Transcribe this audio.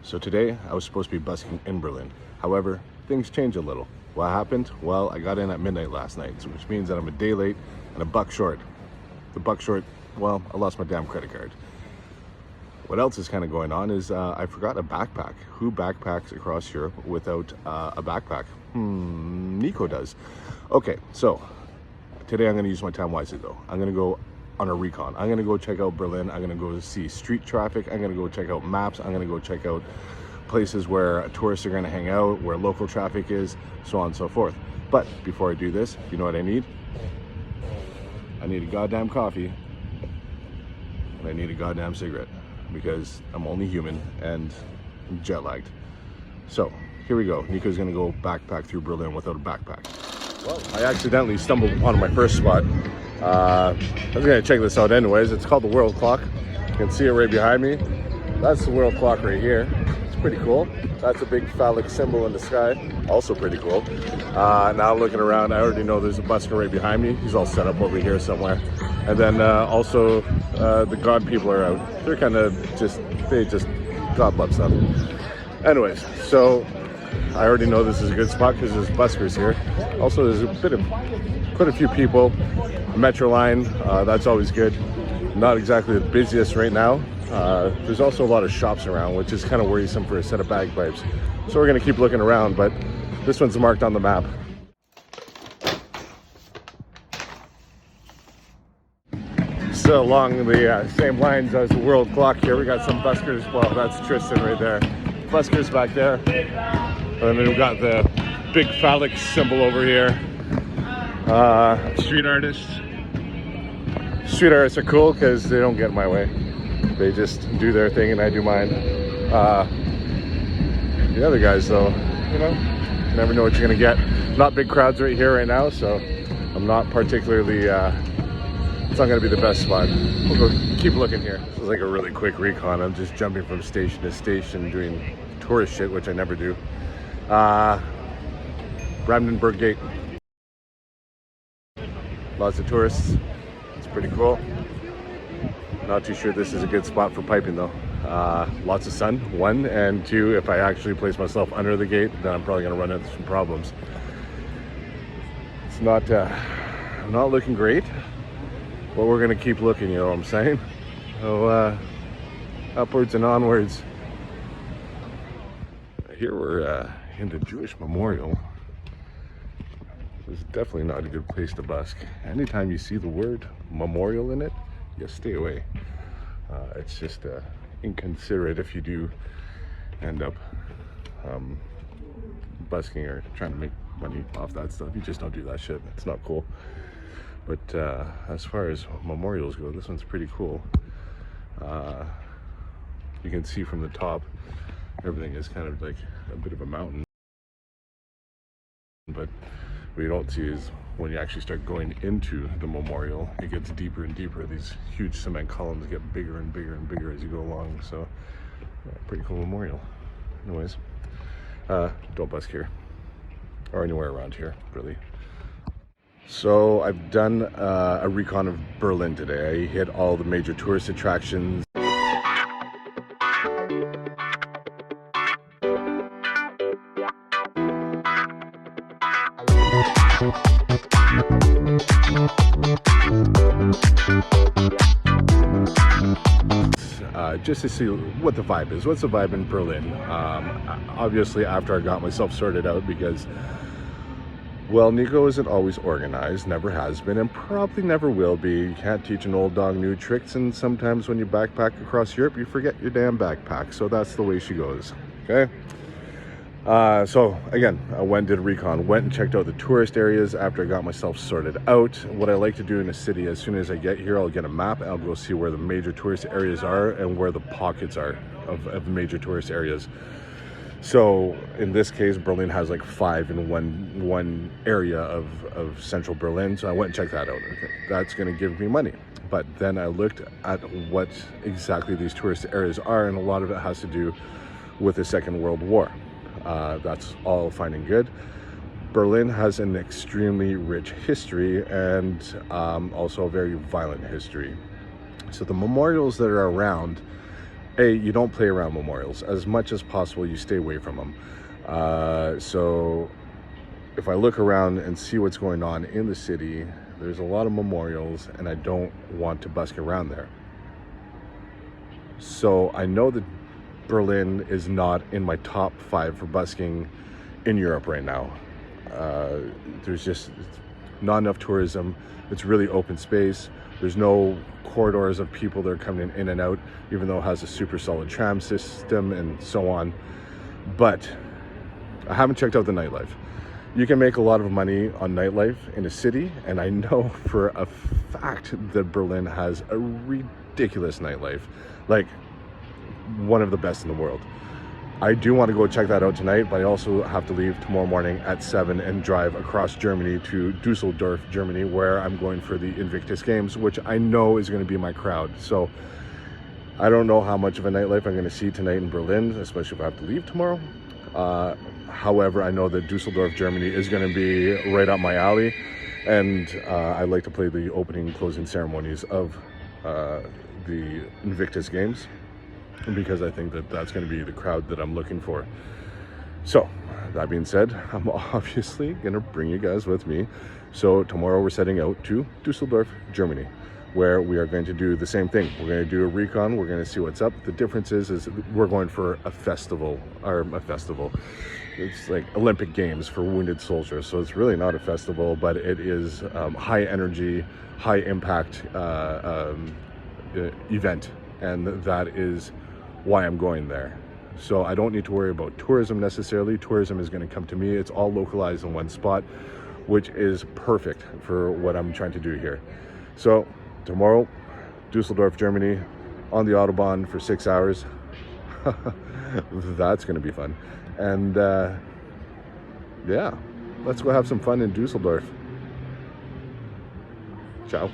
So today I was supposed to be busking in Berlin. However, things changed a little. What happened? Well, I got in at midnight last night, which means that I'm a day late and a buck short. The buck short, well, I lost my damn credit card. What else is kind of going on is I forgot a backpack. Who backpacks across Europe without a backpack? Nico does. Okay, so today I'm going to use my time wisely though. I'm going to go on a recon. I'm going to go check out Berlin. I'm going to go see street traffic. I'm going to go check out maps. I'm going to go check out places where tourists are going to hang out, where local traffic is, so on and so forth. But before I do this, you know what I need? I need a goddamn coffee and I need a goddamn cigarette because I'm only human and I'm jet lagged. So here we go. Nico's going to go backpack through Berlin without a backpack. Well, I accidentally stumbled upon my first spot. I was going to check this out anyways. It's called the World Clock. You can see it right behind me. That's the World Clock right here. It's pretty cool. That's a big phallic symbol in the sky. Also pretty cool. Now looking around, I already know there's a busker right behind me. He's all set up over here somewhere. And then also the God people are out. They're kind of God loves them. Anyways, so I already know this is a good spot because there's buskers here. Also, there's quite a few people. Metro line, that's always good. Not exactly the busiest right now. There's also a lot of shops around, which is kind of worrisome for a set of bagpipes. So we're going to keep looking around, but this one's marked on the map. So along the same lines as the World Clock here, we got some buskers. Well, that's Tristan right there. Buskers back there. And then we've got the big phallic symbol over here. Street artists. Street artists are cool because they don't get in my way. They just do their thing and I do mine. The other guys though, you know, never know what you're gonna get. Not big crowds right here right now, so I'm not particularly, it's not gonna be the best spot. We'll go keep looking here. This is like a really quick recon. I'm just jumping from station to station doing tourist shit, which I never do. Brandenburg Gate. Lots of tourists. It's pretty cool. Not too sure this is a good spot for piping though. Lots of sun, one, and two, if I actually place myself under the gate, then I'm probably gonna run into some problems. It's not looking great, but we're gonna keep looking, you know what I'm saying? So upwards and onwards. Here we're in the Jewish memorial. This is definitely not a good place to busk. Anytime you see the word memorial in it, you stay away. It's just inconsiderate if you do end up busking or trying to make money off that stuff. You just don't do that shit. It's not cool. But as far as memorials go, this one's pretty cool. You can see from the top, everything is kind of like a bit of a mountain. But what you don't see is when you actually start going into the memorial, it gets deeper and deeper. These huge cement columns get bigger and bigger and bigger as you go along. So pretty cool memorial. Anyways, don't busk here or anywhere around here really. So I've done a recon of Berlin today. I hit all the major tourist attractions. Just to see what the vibe is. What's the vibe in Berlin? Obviously after I got myself sorted out because, well, Nico isn't always organized, never has been, and probably never will be. You can't teach an old dog new tricks, and sometimes when you backpack across Europe, you forget your damn backpack. So that's the way she goes, okay? So again, I went and did a recon, went and checked out the tourist areas after I got myself sorted out. What I like to do in a city, as soon as I get here, I'll get a map and I'll go see where the major tourist areas are and where the pockets are of major tourist areas. So in this case, Berlin has like 5 in one area of central Berlin. So I went and checked that out. Okay, that's gonna give me money. But then I looked at what exactly these tourist areas are, and a lot of it has to do with the Second World War. That's all fine and good. Berlin has an extremely rich history and also a very violent history. So the memorials that are around you don't play around memorials. As much as possible, you stay away from them. So if I look around and see what's going on in the city, there's a lot of memorials, and I don't want to busk around there. So I know that Berlin is not in my top 5 for busking in Europe right now. There's just not enough tourism. It's really open space. There's no corridors of people that are coming in and out, even though it has a super solid tram system and so on. But I haven't checked out the nightlife. You can make a lot of money on nightlife in a city, and I know for a fact that Berlin has a ridiculous nightlife, like one of the best in the world. I do want to go check that out tonight, but I also have to leave tomorrow morning at 7 and drive across Germany to Dusseldorf, Germany, where I'm going for the Invictus Games, which I know is going to be my crowd. So I don't know how much of a nightlife I'm going to see tonight in Berlin, especially if I have to leave tomorrow. However, I know that Dusseldorf, Germany is going to be right up my alley, and I'd like to play the opening and closing ceremonies of the Invictus Games, because I think that that's going to be the crowd that I'm looking for. So that being said, I'm obviously going to bring you guys with me. So tomorrow we're setting out to Dusseldorf, Germany, where we are going to do the same thing. We're going to do a recon. We're going to see what's up. The difference is we're going for a festival. It's like Olympic Games for wounded soldiers. So it's really not a festival, but it is high energy, high impact event. And that is why I'm going there. So I don't need to worry about tourism necessarily. Tourism is going to come to me. It's all localized in one spot, which is perfect for what I'm trying to do here. So tomorrow, Dusseldorf, Germany, on the Autobahn for 6 hours. That's going to be fun. And yeah, let's go have some fun in Dusseldorf. Ciao.